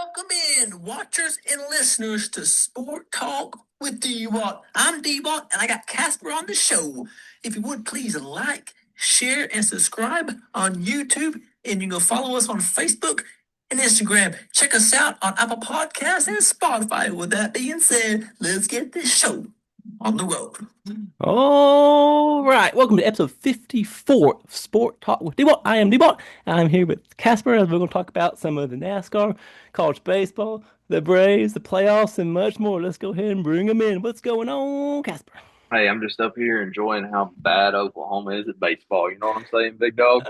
Welcome in, watchers and listeners, to Sport Talk with Dwat. I'm Dwat, and I got Casper on the show. If you would, please like, share, and subscribe on YouTube, and you can follow us on Facebook and Instagram. Check us out on Apple Podcasts and Spotify. With that being said, let's get this show on the road. All right, welcome to episode 54 of Sport Talk with D-Bot. I am D-Bot. I'm here with Casper as we're going to talk about some of the NASCAR, college baseball, the Braves, the playoffs, and much more. Let's go ahead and bring them in. What's going on, Casper? Hey, I'm just up here enjoying how bad Oklahoma is at baseball. You know what I'm saying, big dog?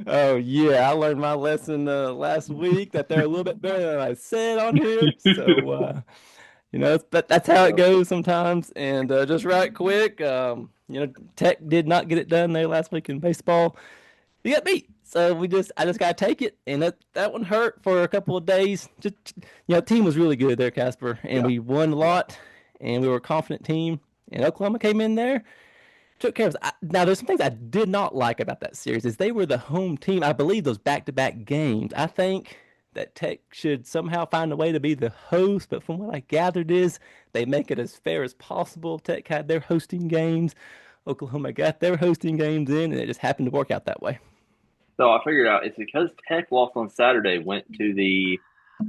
Oh, yeah, I learned my lesson last week that they're a little bit better than I said on here. That's how it Yeah. goes sometimes. And just right quick, Tech did not get it done there last week in baseball. You got beat. So I just gotta take it, and that one hurt for a couple of days. Team was really good there, Casper, and Yeah. we won a lot, and we were a confident team. And Oklahoma came in there, took care of us. Now, there's some things I did not like about that series is they were the home team. I believe those back-to-back games. I think that Tech should somehow find a way to be the host, but from what I gathered is they make it as fair as possible. Tech had their hosting games. Oklahoma got their hosting games in, and it just happened to work out that way. So I figured out it's because Tech lost on Saturday, went to the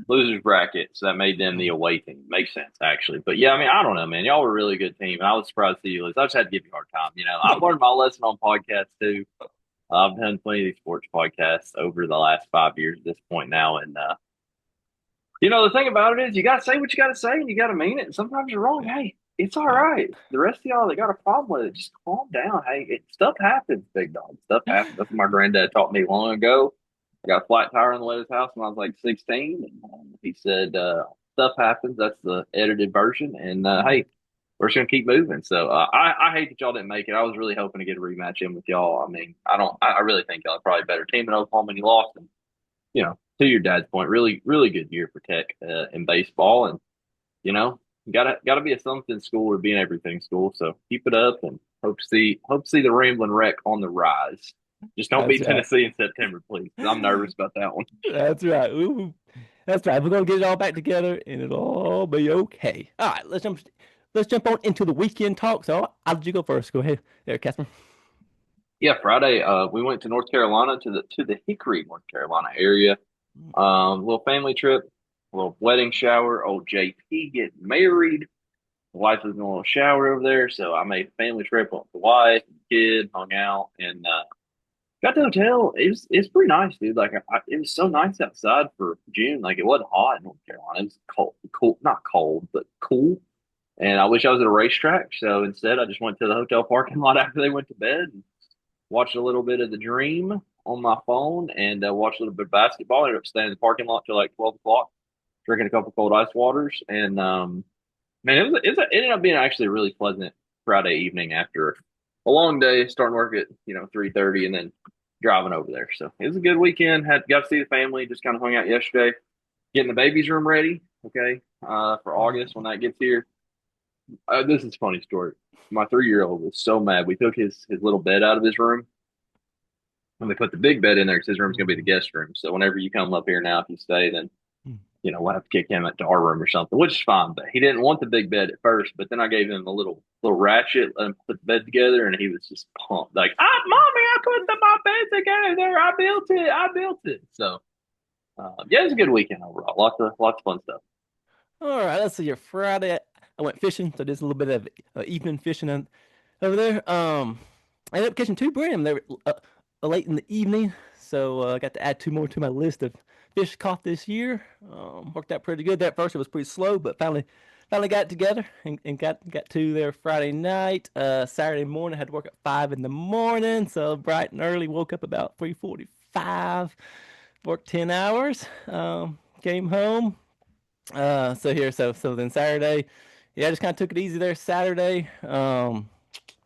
losers bracket, so that made them the away team. Makes sense, actually. But yeah, I mean, I don't know, man. Y'all were a really good team, and I was surprised to see you lose. I just had to give you a hard time. I've learned my lesson on podcasts too. I've done plenty of these sports podcasts over the last 5 years at this point now, and the thing about it is you got to say what you got to say and you got to mean it. And sometimes you're wrong. Hey, it's all right. The rest of y'all that got a problem with it, just calm down. Hey, stuff happens, big dog. Stuff happens. That's what my granddad taught me long ago. I got a flat tire on the way to his house when I was like 16. And he said, stuff happens. That's the edited version. And hey, we're just going to keep moving. So I hate that y'all didn't make it. I was really hoping to get a rematch in with y'all. I mean, I really think y'all are probably a better team than Oklahoma and you lost. And to your dad's point, really, really good year for Tech in baseball, and gotta be a something school or be an everything school. So keep it up, and hope to see the Rambling Wreck on the rise. Just don't That's beat right. Tennessee in September, please. 'Cause I'm nervous about that one. That's right. Ooh, that's right. We're gonna get it all back together, and it'll all be okay. All right, let's jump on into the weekend talk. So, how did you go first? Go ahead, there, Casper. Yeah, Friday, we went to North Carolina to the Hickory, North Carolina area. Little family trip, a little wedding shower. Old JP getting married. The wife was in a little shower over there, so I made a family trip with the wife, and the kid, hung out, and got to the hotel. It's pretty nice, dude. Like it was so nice outside for June. Like it wasn't hot in North Carolina. It was cool, not cold, but cool. And I wish I was at a racetrack. So instead, I just went to the hotel parking lot after they went to bed and watched a little bit of the Dream on my phone and watched a little bit of basketball. I ended up staying in the parking lot till like 12 o'clock, drinking a couple cold ice waters, and man, it ended up being actually a really pleasant Friday evening after a long day, starting work at 3:30 and then driving over there. So it was a good weekend. Had got to see the family. Just kind of hung out yesterday, getting the baby's room ready. Okay, for August when that gets here. This is a funny story. My 3-year-old was so mad. We took his little bed out of his room and we put the big bed in there because his room's gonna be the guest room. So whenever you come up here now, if you stay, then we'll have to kick him into our room or something, which is fine. But he didn't want the big bed at first. But then I gave him a little ratchet and put the bed together, and he was just pumped. Like, mommy, I put my bed together. I built it. I built it. So, yeah, it was a good weekend overall. Lots of fun stuff. All right, let's see. Your Friday, I went fishing, so there's a little bit of evening fishing over there. I ended up catching two brim there late in the evening, so I got to add two more to my list of fish caught this year. Worked out pretty good. That first it was pretty slow, but finally got it together and got two there Friday night. Saturday morning I had to work at 5 in the morning, so bright and early. Woke up about 3:45. Worked 10 hours. Came home. So then Saturday, yeah, I just kind of took it easy there Saturday. Yeah,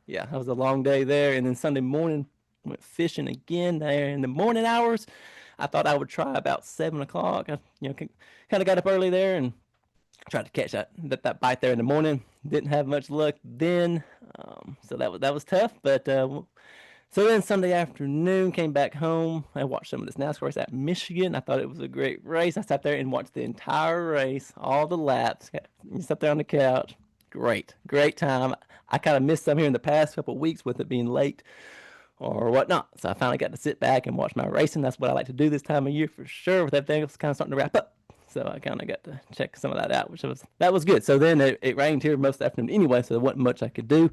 that was a long day there, and then Sunday morning went fishing again there in the morning hours. I thought I would try about 7 o'clock. Kind of got up early there and tried to catch that bite there in the morning. Didn't have much luck then, so that was tough. But So then Sunday afternoon, came back home. I watched some of this NASCAR race at Michigan. I thought it was a great race. I sat there and watched the entire race, all the laps. You sat there on the couch. Great time. I kind of missed some here in the past couple of weeks with it being late or whatnot. So I finally got to sit back and watch my racing. That's what I like to do this time of year for sure, with everything else kind of starting to wrap up. So I kind of got to check some of that out, which was good. So then it rained here most of the afternoon anyway, so there wasn't much I could do.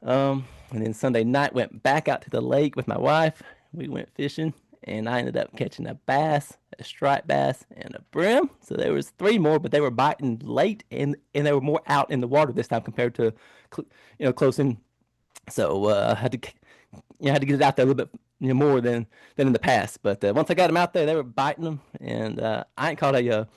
And then Sunday night went back out to the lake with my wife. We went fishing, and I ended up catching a bass, a striped bass, and a brim. So there was three more, but they were biting late, and they were more out in the water this time compared to, close in. So I had to get it out there a little bit more than in the past. But once I got them out there, they were biting them, and I ain't caught a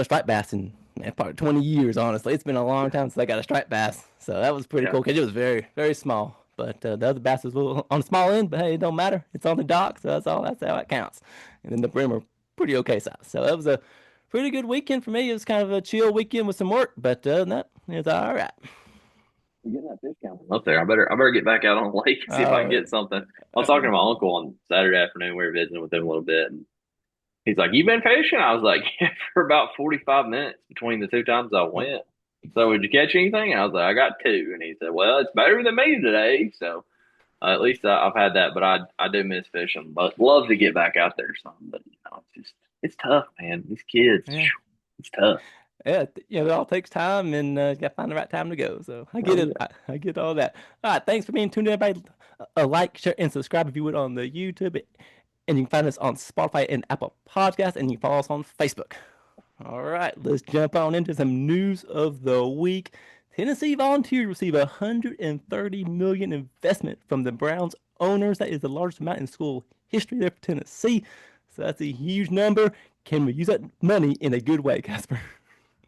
striped bass in probably 20 years. Honestly, it's been a long time since I got a striped bass, so that was pretty Yeah. cool because it was very very small. But the other bass was a little on the small end, but hey, it don't matter. It's on the dock, so that's how it counts. And then the brim are pretty okay size. So it was a pretty good weekend for me. It was kind of a chill weekend with some work, but other than that, it was all right. You're getting that discount up there. I better get back out on the lake and see if I can Oh, get something. I was talking to my uncle on Saturday afternoon. We were visiting with him a little bit, and he's like, "You been fishing?" I was like, "Yeah, for about 45 minutes between the two times I went." So, did you catch anything? And I was like, "I got two." And he said, "Well, it's better than me today." So, at least I've had that, but I do miss fishing. But love to get back out there some. But it's tough, man. These kids, yeah. it's tough. Yeah, it all takes time, and you got to find the right time to go. So I get Oh it. yeah. I get all that. All right, thanks for being tuned in, everybody. Like, share, and subscribe if you would on the YouTube, and you can find us on Spotify and Apple Podcasts, and you can follow us on Facebook. All right, let's jump on into some news of the week. Tennessee Volunteers receive a $130 million investment from the Browns owners. That is the largest amount in school history there for Tennessee. So that's a huge number. Can we use that money in a good way, Casper?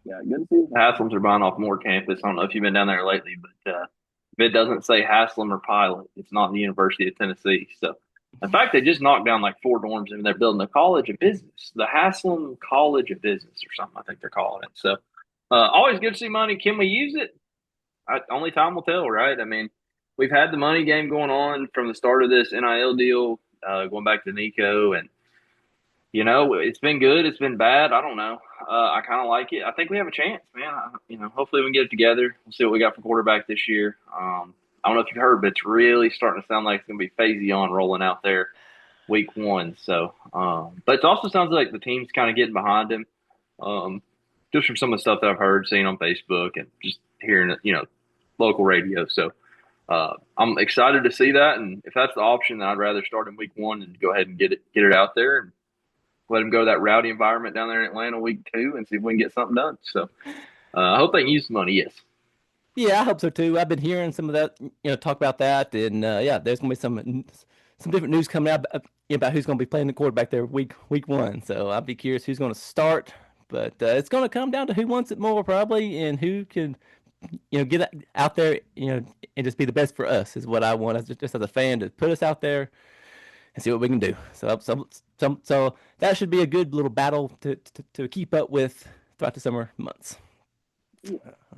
Yeah, good to see the Haslams are buying off more campus. I don't know if you've been down there lately, but if it doesn't say Haslam or Pilot, it's not the University of Tennessee. So, in fact, they just knocked down like four dorms and they're building a college of business, the Haslam College of Business or something. I think they're calling it. So, always good to see money. Can we use it? Only time will tell, right? I mean, we've had the money game going on from the start of this NIL deal, going back to Nico, and it's been good. It's been bad. I don't know. I kind of like it. I think we have a chance, man. Hopefully we can get it together. We'll see what we got for quarterback this year. I don't know if you've heard, but it's really starting to sound like it's going to be Faison rolling out there week one. So, but it also sounds like the team's kind of getting behind him. Just from some of the stuff that I've heard, seen on Facebook, and just hearing it, local radio. So, I'm excited to see that. And if that's the option, then I'd rather start in week one and go ahead and get it out there and let him go to that rowdy environment down there in Atlanta week two and see if we can get something done. So I hope they can use the money. Yes. Yeah, I hope so too. I've been hearing some of that, talk about that, and yeah, there's gonna be some different news coming out about who's gonna be playing the quarterback there week one. So I'll be curious who's gonna start, but it's gonna come down to who wants it more probably, and who can, get out there, and just be the best for us is what I want just as a fan, to put us out there and see what we can do. So that should be a good little battle to keep up with throughout the summer months.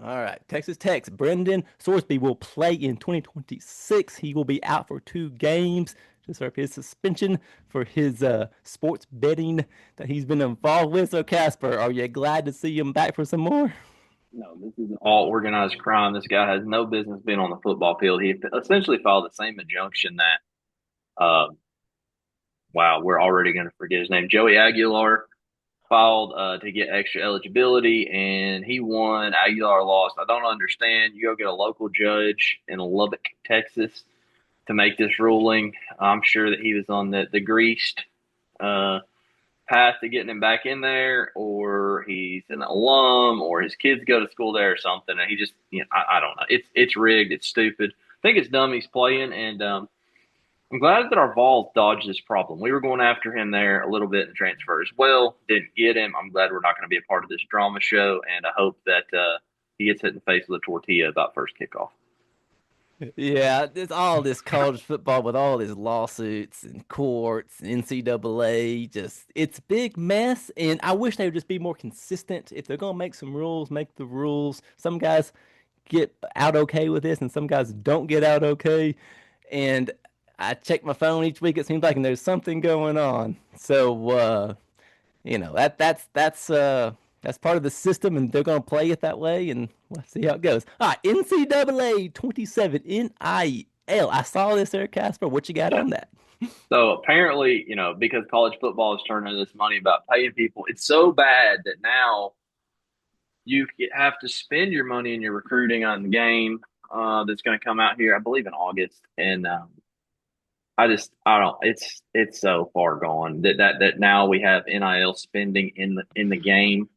All right, Texas Tech's Brendan Sorsby will play in 2026. He will be out for 2 games just for his suspension for his sports betting that he's been involved with. So, Casper, are you glad to see him back for some more? No, this is all organized crime. This guy has no business being on the football field. He essentially filed the same injunction that, wow, we're already going to forget his name. Joey Aguilar filed to get extra eligibility, and he won. Aguilar lost. I don't understand. You go get a local judge in Lubbock, Texas, to make this ruling. I'm sure that he was on the greased path to getting him back in there, or he's an alum, or his kids go to school there or something. And he just, I don't know. It's rigged. It's stupid. I think it's dumb he's playing, and I'm glad that our Vols dodged this problem. We were going after him there a little bit in the transfer as well. Didn't get him. I'm glad we're not going to be a part of this drama show, and I hope that he gets hit in the face with a tortilla about first kickoff. Yeah, it's all this college football with all these lawsuits and courts and NCAA. Just it's a big mess, and I wish they would just be more consistent. If they're gonna make some rules, make the rules. Some guys get out okay with this, and some guys don't get out okay. And I check my phone each week. It seems like and there's something going on. So that's part of the system, and they're gonna play it that way, and we'll see how it goes. All right, NCAA 27 NIL. I saw this there, Casper. What you got Yeah. on that? So apparently, because college football is turning this money about paying people, it's so bad that now you have to spend your money in your recruiting on the game that's going to come out here, I believe, in August. And I don't. It's so far gone that now we have NIL spending in the game.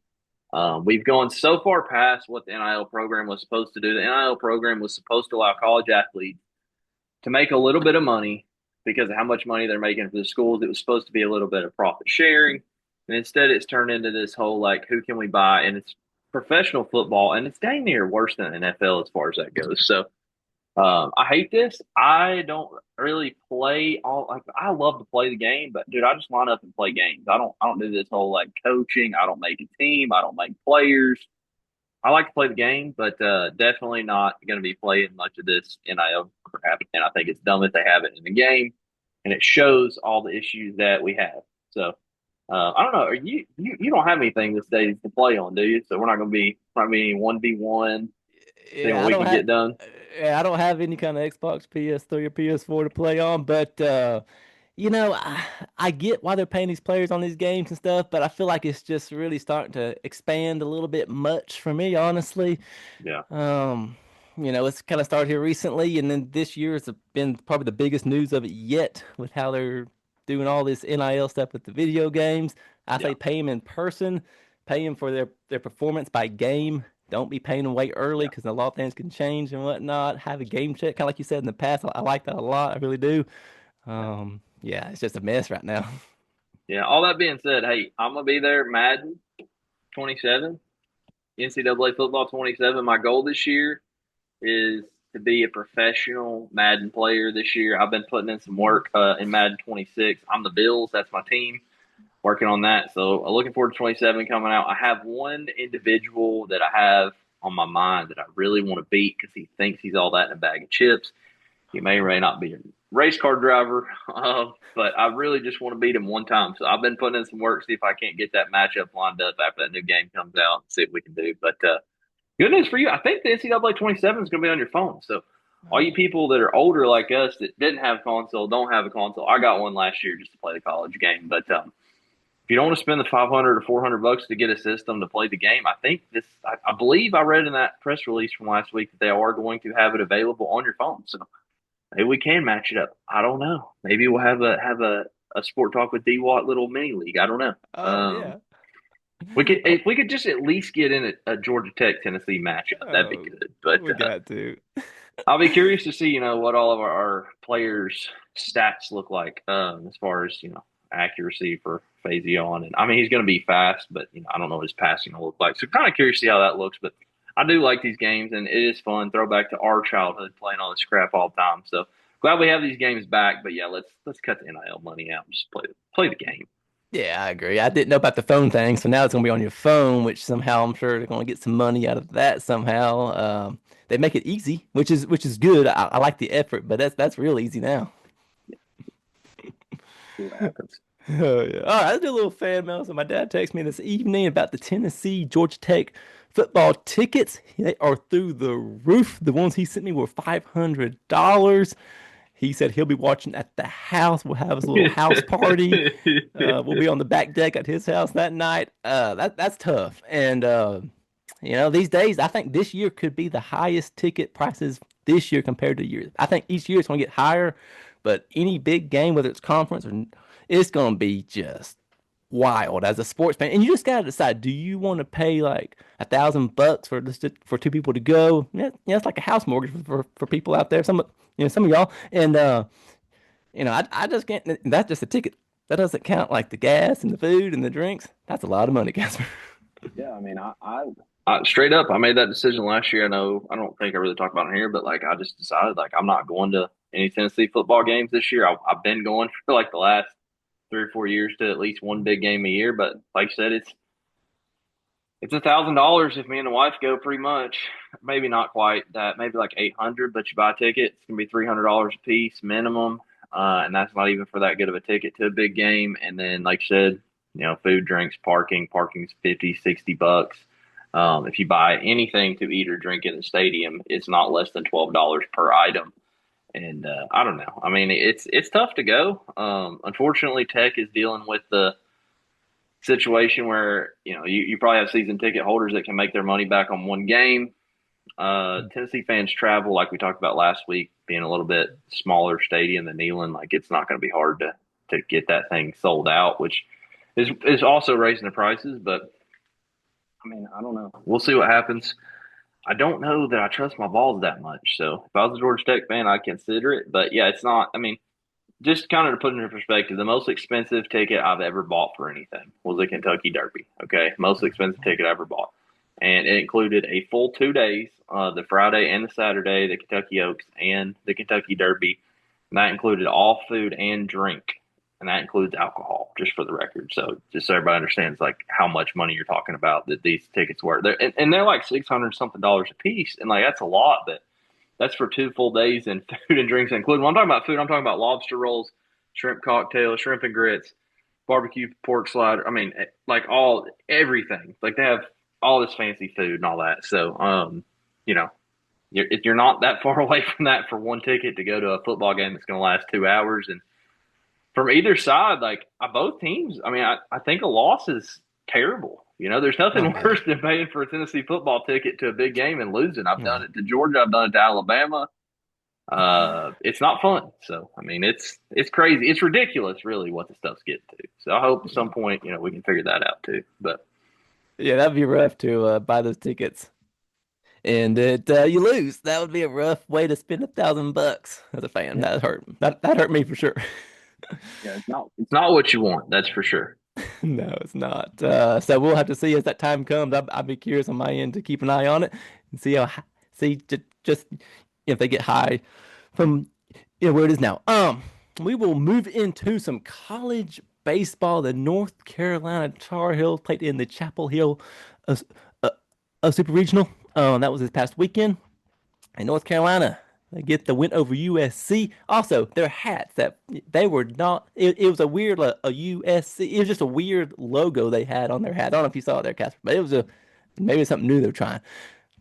We've gone so far past what the NIL program was supposed to do. The NIL program was supposed to allow college athletes to make a little bit of money because of how much money they're making for the schools. It was supposed to be a little bit of profit sharing. And instead, it's turned into this whole like, who can we buy? And it's professional football, and it's dang near worse than NFL as far as that goes. So I hate this. I don't really play all like I love to play the game, but dude, I just line up and play games. I don't do this whole like coaching. I don't make a team. I don't make players. I like to play the game, but definitely not going to be playing much of this NIL crap. And I think it's dumb that they have it in the game, and it shows all the issues that we have. So I don't know. Are you don't have anything this day to play on, do you? So we're not going to be not be any 1v1, seeing what Yeah, we can get done. I don't have any kind of Xbox, PS3, or PS4 to play on, but I get why they're paying these players on these games and stuff, but I feel like it's just really starting to expand a little bit much for me, honestly. Yeah, Um, it's kind of started here recently, and then this year has been probably the biggest news of it yet with how they're doing all this NIL stuff with the video games. I yeah, say pay them in person, pay them for their performance by game. Don't be paying them way early yeah, because a lot of things can change and whatnot. Have a game check, kind of like you said in the past. I like that a lot. I really do. yeah. Yeah, it's just a mess right now. Yeah. All that being said, hey, I'm gonna be there. Madden 27, NCAA football 27. My goal this year is to be a professional Madden player this year. I've been putting in some work in Madden 26. I'm the Bills. That's my team. Working on that. So looking forward to 27 coming out. I have one individual that I have on my mind that I really want to beat because he thinks he's all that in a bag of chips. He may or may not be a race car driver, but I really just want to beat him one time. So I've been putting in some work, see if I can't get that matchup lined up after that new game comes out, see what we can do. But good news for you. I think the NCAA 27 is going to be on your phone. So all you Oh. people that are older like us that didn't have a console, don't have a console. I got one last year just to play the college game. But if you don't want to spend the 500 or $400 to get a system to play the game, I think I believe I read in that press release from last week that they are going to have it available on your phone. So maybe we can match it up. I don't know. Maybe we'll have a sport talk with Dwat little mini league. I don't know. Oh yeah. We could Oh, if we could just at least get in a Georgia Tech Tennessee matchup, that'd be oh, good. But we got to. I'll be curious to see what all of our players' stats look like as far as accuracy for Faison. And I mean he's going to be fast, but I don't know what his passing will look like. So kind of curious to see how that looks. But I do like these games, and it is fun. Throwback to our childhood playing all this crap all the time. So glad we have these games back. But yeah, let's cut the NIL money out and just play the game. Yeah, I agree. I didn't know about the phone thing, so now it's gonna be on your phone, which somehow I'm sure they're gonna get some money out of that somehow. They make it easy, which is good. I like the effort, but that's real easy now. See what happens. Oh yeah. All right, let's do a little fan mail. So my dad texted me this evening about the Tennessee Georgia Tech football tickets. They are through the roof. The ones he sent me were $500. He said he'll be watching at the house. We'll have his little house party. We'll be on the back deck at his house that night. That's tough. And these days, I think this year could be the highest ticket prices this year compared to years. I think each year it's going to get higher, but any big game, whether it's conference or it's going to be just wild as a sports fan. And you just got to decide: do you want to pay like $1,000 for two people to go? Yeah, it's like a house mortgage for people out there. Some of y'all, and I just can't. That's just a ticket. That doesn't count like the gas and the food and the drinks. That's a lot of money, Casper. Yeah, I mean, straight up, I made that decision last year. I know I don't think I really talked about it here, but like I just decided like I'm not going to any Tennessee football games this year. I've been going for like the last 3 or 4 years to at least one big game a year. But like I said, It's $1,000 if me and the wife go, pretty much. Maybe not quite that. Maybe like 800. But you buy a ticket, it's gonna be $300 a piece minimum, and that's not even for that good of a ticket to a big game. And then, like you said, food, drinks, parking. Parking's 50, $60. If you buy anything to eat or drink in the stadium, it's not less than $12 per item. And I don't know. I mean, it's tough to go. Unfortunately, Tech is dealing with the situation where you probably have season ticket holders that can make their money back on one game. Tennessee fans travel, like we talked about last week, being a little bit smaller stadium than Neyland. Like it's not going to be hard to get that thing sold out, which is also raising the prices. But I mean, I don't know. We'll see what happens. I don't know that I trust my balls that much. So if I was a Georgia Tech fan, I'd consider it. But yeah, it's not. I mean, just kind of to put it into perspective, the most expensive ticket I've ever bought for anything was the Kentucky Derby. Okay, most expensive ticket I ever bought, and it included a full 2 days, the Friday and the Saturday, the Kentucky Oaks and the Kentucky Derby, and that included all food and drink, and that includes alcohol, just for the record. So just so everybody understands, like how much money you're talking about that these tickets were. And they're like $600 something a piece, and like that's a lot, but that's for 2 full days and food and drinks included. When I'm talking about food, I'm talking about lobster rolls, shrimp cocktails, shrimp and grits, barbecue pork slider. I mean, like everything. Like they have all this fancy food and all that. So, you know, you're not that far away from that for one ticket to go to a football game that's going to last 2 hours. And from either side, like both teams, I mean, I think a loss is terrible. There's Oh nothing yeah. worse than paying for a Tennessee football ticket to a big game and losing. I've Yeah. done it to Georgia. I've done it to Alabama. It's not fun. So I mean, it's crazy. It's ridiculous, really, what the stuff's getting to. So I hope at some point, we can figure that out too. But Yeah, that'd be rough to buy those tickets. And you lose. That would be a rough way to spend $1,000 as a fan. That hurt. That hurt me for sure. yeah, it's not what you want. That's for sure. No, it's not. So we'll have to see as that time comes. I'll be curious on my end to keep an eye on it and see just if they get high from where it is now. We will move into some college baseball. The North Carolina Tar Heels played in the Chapel Hill uh, uh, Super Regional. That was this past weekend. In North Carolina, they get the win over USC. Also, their hats that they were not. It was a weird a USC. It was just a weird logo they had on their hat. I don't know if you saw it there, Casper, but it was maybe something new they're trying.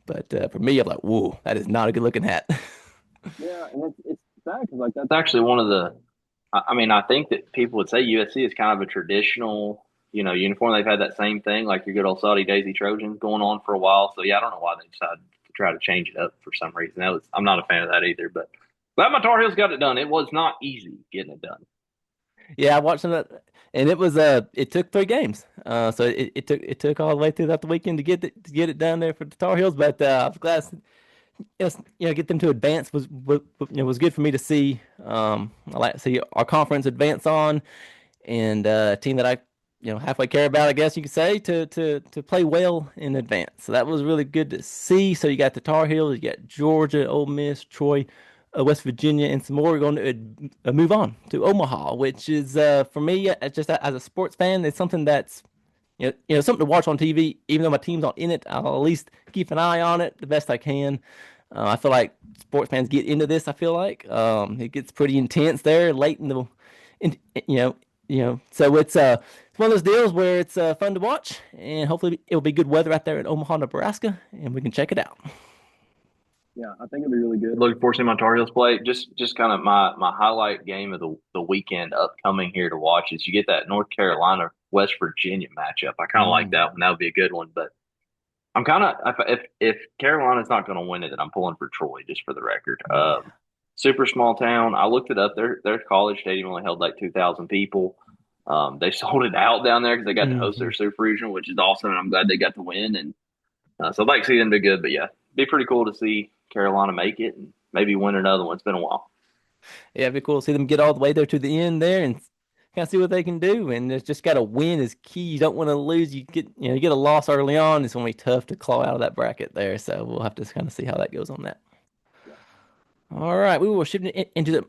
But for me, I'm like, whoa, that is not a good looking hat. Yeah, and it's sad because like that's actually one of the. I mean, I think that people would say USC is kind of a traditional, uniform. They've had that same thing, like your good old Saudi Daisy Trojans, going on for a while. So yeah, I don't know why they decided to try to change it up for some reason. I'm not a fan of that either. But glad my Tar Heels got it done. It was not easy getting it done. Yeah, I watched that, and it took 3 games. So it took all the way throughout the weekend to get it done there for the Tar Heels. But I was glad yes, get them to advance was good for me to see. I like to see our conference advance on, and a team that I halfway care about, I guess you could say, to play well in advance. So that was really good to see. So you got the Tar Heels, you got Georgia, Ole Miss, Troy, West Virginia, and some more. We're going to move on to Omaha, which is for me, just as a sports fan, it's something that's something to watch on TV. Even though my team's not in it, I'll at least keep an eye on it the best I can. I feel like sports fans get into this. I feel like it gets pretty intense there late in the, in, So it's one of those deals where it's fun to watch, and hopefully it'll be good weather out there in Omaha, Nebraska, and we can check it out. Yeah, I think it'll be really good. Looking forward to seeing my Tar Heels play. Just kind of my highlight game of the weekend upcoming here to watch is you get that North Carolina West Virginia matchup. I kind of like Mm. that one. That would be a good one. But I'm kind of if Carolina's not going to win it, then I'm pulling for Troy. Just for the record, Yeah. super small town. I looked it up. Their college stadium only held like 2,000 people. They sold it out down there because they got to host Hmm. their super regional, which is awesome. And I'm glad they got to win. And so I'd like to see them do good. But yeah, it'd be pretty cool to see Carolina make it and maybe win another one. It's been a while. Yeah, it'd be cool to see them get all the way there to the end there and kind of see what they can do. And it's just got to win is key. You don't want to lose. You get a loss early on. It's going to be tough to claw out of that bracket there. So we'll have to kind of see how that goes on that. All right, we will shift into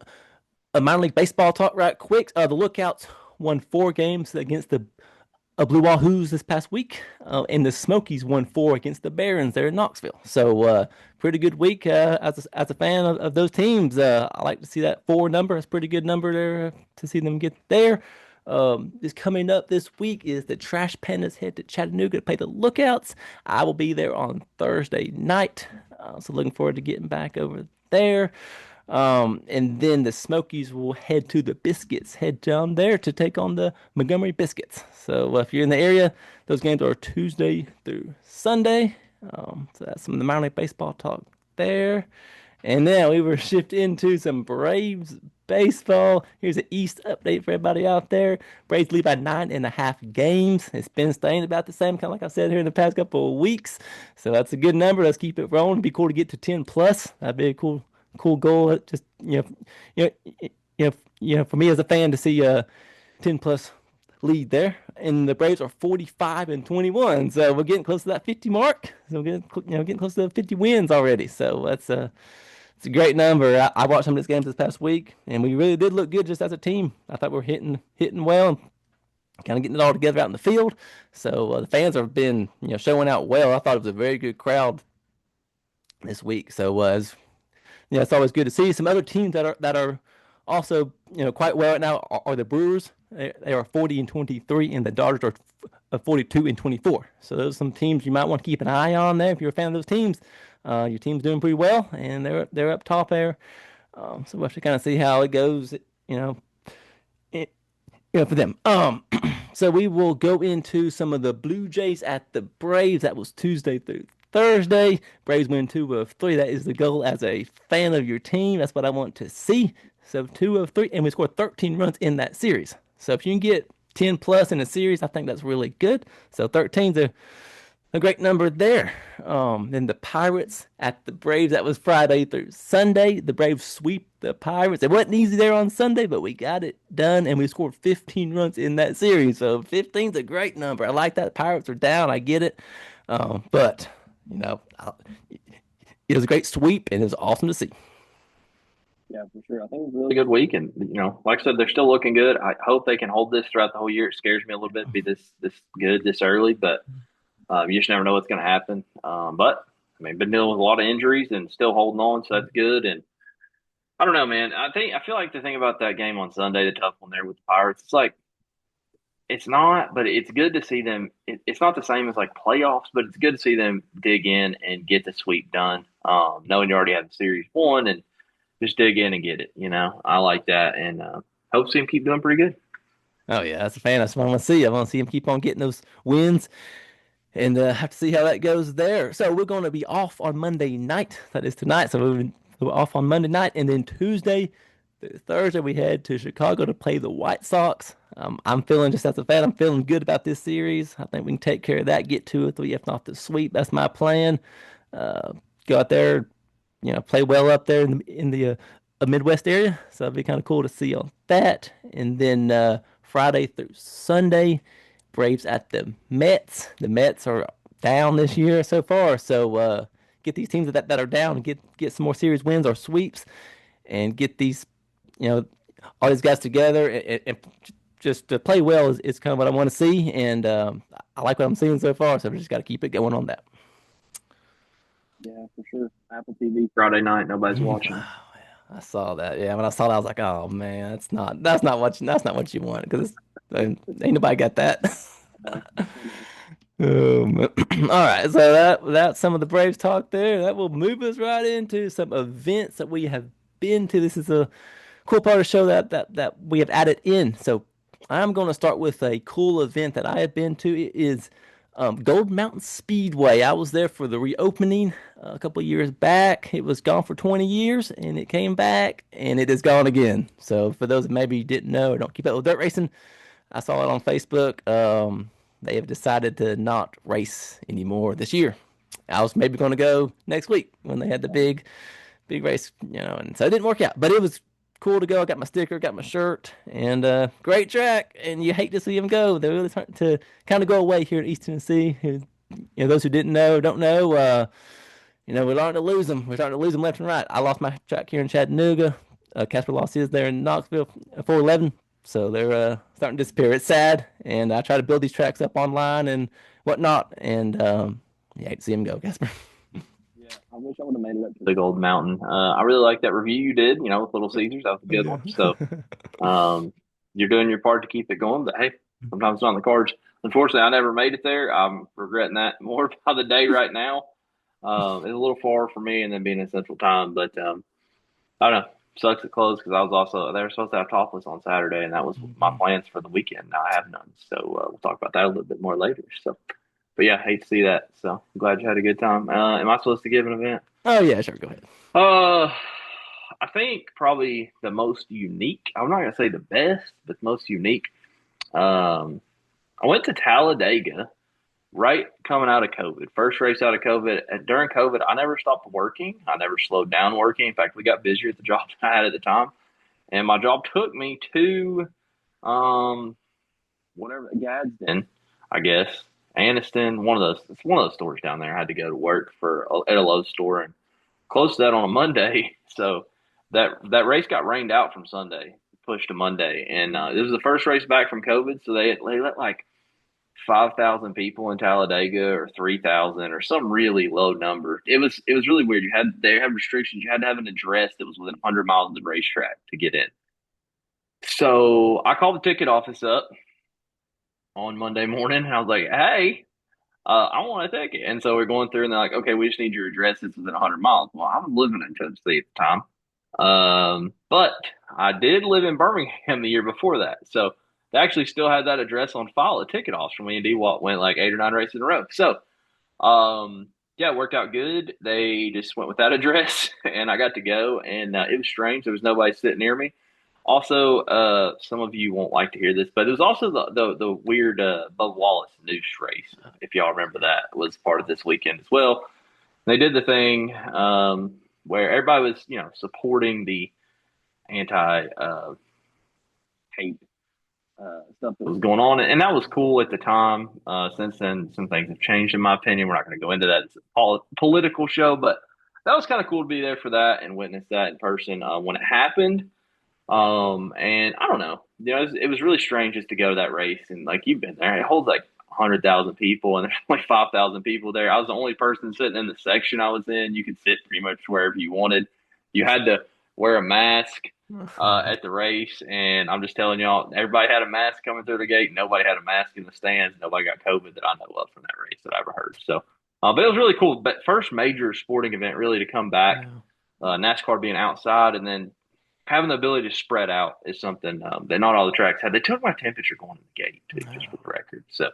the minor league baseball talk right quick. The Lookouts won 4 games against the Blue Wahoos this past week, and the Smokies won 4 against the Barons there in Knoxville. So pretty good week as a fan of those teams. I like to see that 4 number. It's a pretty good number there to see them get there. This coming up this week is the Trash Pandas head to Chattanooga to play the Lookouts. I will be there on Thursday night, so looking forward to getting back over there. And then the Smokies will head to the Biscuits, head down there to take on the Montgomery Biscuits. So if you're in the area, those games are Tuesday through Sunday. So that's some of the minor league baseball talk there. And now we were shifted into some Braves baseball. Here's an East update for everybody out there. Braves lead by 9.5 games. It's been staying about the same, kind of like I said here in the past couple of weeks. So that's a good number. Let's keep it rolling. It'd be cool to get to 10 plus. That'd be a cool goal. Just for me as a fan to see a 10 plus lead there, and the Braves are 45-21, so we're getting close to that 50 mark. So we're getting close to 50 wins already. So it's a great number. I watched some of these games this past week, and we really did look good just as a team. I thought we were hitting well, and kind of getting it all together out in the field. So the fans have been showing out well. I thought it was a very good crowd this week. So it's always good to see. Some other teams that are also quite well right now are the Brewers. They are 40-23, and the Dodgers are 42-24. So those are some teams you might want to keep an eye on there if you're a fan of those teams. Your team's doing pretty well, and they're up top there. So we'll have to kind of see how it goes, for them. So we will go into some of the Blue Jays at the Braves. That was Tuesday through Thursday. Braves win 2 of 3. That is the goal as a fan of your team. That's what I want to see. So 2 of 3, and we scored 13 runs in that series. So if you can get 10 plus in a series, I think that's really good. So 13's a great number there. Then the Pirates at the Braves. That was Friday through Sunday. The Braves sweep the Pirates. It wasn't easy there on Sunday, but we got it done, and we scored 15 runs in that series. So 15's a great number. I like that. Pirates are down. I get it. But it was a great sweep, and it was awesome to see. Yeah, for sure. I think it's a really good week, and like I said, they're still looking good. I hope they can hold this throughout the whole year. It scares me a little bit to be this good this early, but you just never know what's going to happen. But I mean, been dealing with a lot of injuries and still holding on, so that's good. And I don't know, man. I feel like the thing about that game on Sunday, the tough one there with the Pirates, it's like it's not, but it's good to see them. It's not the same as like playoffs, but it's good to see them dig in and get the sweep done, knowing you already have the series won and just dig in and get it. I like that, and hope to see him keep doing pretty good. Oh yeah, as a fan, that's what I want to see. I want to see him keep on getting those wins, and have to see how that goes there. So we're going to be off on Monday night. That is tonight. So we're off on Monday night, and then Tuesday, Thursday we head to Chicago to play the White Sox. I'm feeling, just as a fan, I'm feeling good about this series. I think we can take care of that, get 2 or 3, if not the sweep. That's my plan. Go out there, play well up there in the Midwest area. So it'd be kind of cool to see on that. And then Friday through Sunday, Braves at the Mets. The Mets are down this year so far. So get these teams that are down and get some more series wins or sweeps, and get these, all these guys together and just to play well is kind of what I want to see. And I like what I'm seeing so far. So we just got to keep it going on that. Yeah, for sure. Apple TV Friday night, nobody's watching. Oh, yeah, I saw that. Yeah, when I saw that, I was like, "Oh man, that's not what you want," because ain't nobody got that. All right, so that's some of the Braves talk there. That will move us right into some events that we have been to. This is a cool part of the show that we have added in. So I'm going to start with a cool event that I have been to. It is Gold Mountain Speedway. I was there for the reopening a couple of years back. It was gone for 20 years, and it came back, and it is gone again. So for those that maybe didn't know or don't keep up with dirt racing, I saw it on Facebook. They have decided to not race anymore this year. I was maybe going to go next week when they had the big race, and so it didn't work out. But it was cool to go. I got my sticker, got my shirt, and great track. And you hate to see them go. They're really starting to kind of go away here in East Tennessee. Those who didn't know, don't know. We're starting to lose them. We're starting to lose them left and right. I lost my track here in Chattanooga. Casper lost his there in Knoxville, 411. So they're starting to disappear. It's sad, and I try to build these tracks up online and whatnot, and yeah, I hate to see them go, Casper. Yeah, I wish I would have made it up to the Gold Mountain. I really like that review you did, with Little Caesars. That was a good Yeah. one. So, you're doing your part to keep it going, but hey, sometimes it's on the cards. Unfortunately, I never made it there. I'm regretting that more by the day right now. It's a little far for me, and then being in Central Time, but I don't know. Sucks it closed because I was also they were supposed to have topless on Saturday, and that was my Mhm. plans for the weekend. Now I have none, so we'll talk about that a little bit more later. So, but yeah, hate to see that. So I'm glad you had a good time. Am I supposed to give an event? Oh yeah, sure, go ahead. Uh, I think probably the most unique. I'm not gonna say the best, but the most unique. Um, I went to Talladega right coming out of COVID. First race out of COVID. And during COVID, I never stopped working. I never slowed down working. In fact, we got busier at the job I had at the time, and my job took me to um whatever Gadsden, I guess. Aniston, one of those. It's one of those stores down there. I had to go to work for at a Lowe's store and close to that on a Monday. So that race got rained out from Sunday, pushed to Monday, and it was the first race back from COVID. So they let like 5,000 people in Talladega or 3,000 or some really low number. It was really weird. They had restrictions. You had to have an address that was within 100 miles of the racetrack to get in. So I called the ticket office up on Monday morning. And I was like, "Hey, I want a ticket." And so we're going through, and they're like, "Okay, we just need your address. It's within 100 miles." Well, I was living in Tennessee at the time, but I did live in Birmingham the year before that, so they actually still had that address on file at ticket office from me and Dwat went like 8 or 9 races in a row. So, yeah, it worked out good. They just went with that address, and I got to go, and it was strange. There was nobody sitting near me. Also, some of you won't like to hear this, but it was also the weird Bub Wallace noose race. If y'all remember that, was part of this weekend as well. They did the thing where everybody was, supporting the anti hate stuff that was going on, and that was cool at the time. Since then, some things have changed, in my opinion. We're not going to go into that. It's a political show, but that was kind of cool to be there for that and witness that in person when it happened. And I don't know, it was really strange just to go to that race, and like you've been there, it holds like 100,000 people, and there's only 5,000 people there. I was the only person sitting in the section I was in. You could sit pretty much wherever you wanted. You had to wear a mask at the race, and I'm just telling y'all, everybody had a mask coming through the gate. Nobody had a mask in the stands. Nobody got COVID that I know of from that race that I ever heard. So, but it was really cool. But first major sporting event really to come back. Yeah. NASCAR being outside, and then having the ability to spread out is something that not all the tracks had. They took my temperature going in the gate too, just for the record. So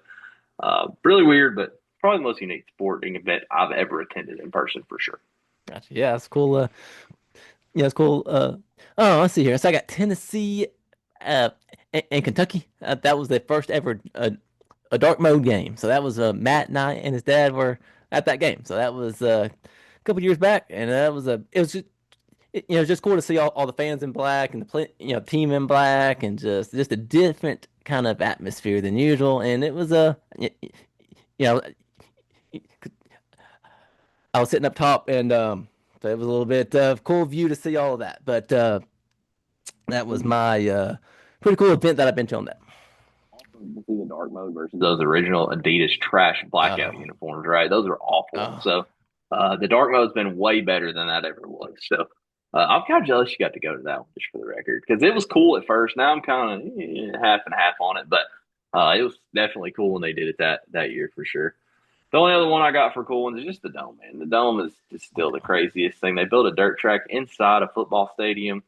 really weird, but probably the most unique sporting event I've ever attended in person for sure. Gotcha. Yeah, it's cool. Yeah, it's cool. Oh, let's see here. So I got Tennessee, uh, and Kentucky. That was the first ever a dark mode game. So that was Matt and I and his dad were at that game. So that was a couple years back, and that was it was just just cool to see all the fans in black and the team in black and just a different kind of atmosphere than usual. And it was you know I was sitting up top and so it was a little bit of cool view to see all of that. But that was my pretty cool event that I've been to on that. Awesome to see the dark mode versus those original Adidas trash blackout Oh, uniforms, right? Those are awful. oh, So the dark mode's been way better than that ever was. So I'm kind of jealous you got to go to that one, just for the record, because it was cool at first. Now I'm kind of half and half on it, but it was definitely cool when they did it that year for sure. The only other one I got for cool ones is just the dome, man. The dome is just still the craziest thing. They built a dirt track inside a football stadium,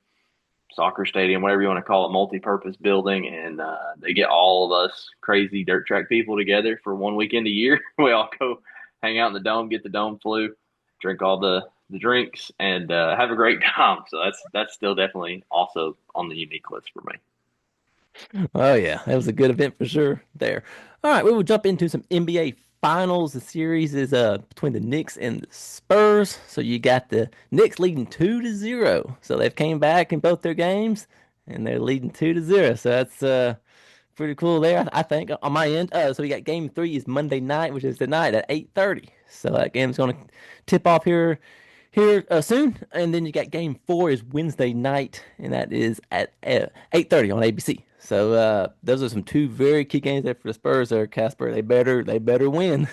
soccer stadium, whatever you want to call it, multi-purpose building, and they get all of us crazy dirt track people together for one weekend a year. We all go hang out in the dome, get the dome flu, drink all the drinks, and have a great time. So that's still definitely also on the unique list for me. oh yeah, that was a good event for sure there. All right, we will jump into some NBA finals. The series is between the Knicks and the Spurs. So you got the Knicks leading 2-0. So they've came back in both their games and they're leading 2-0. So that's pretty cool there, I think, on my end. So we got game three is Monday night, which is tonight at 8:30. So that game's gonna tip off here soon. And then you got game four is Wednesday night, and that is at 8:30 on ABC. So those are some two very key games there for the Spurs there, Casper. They better win.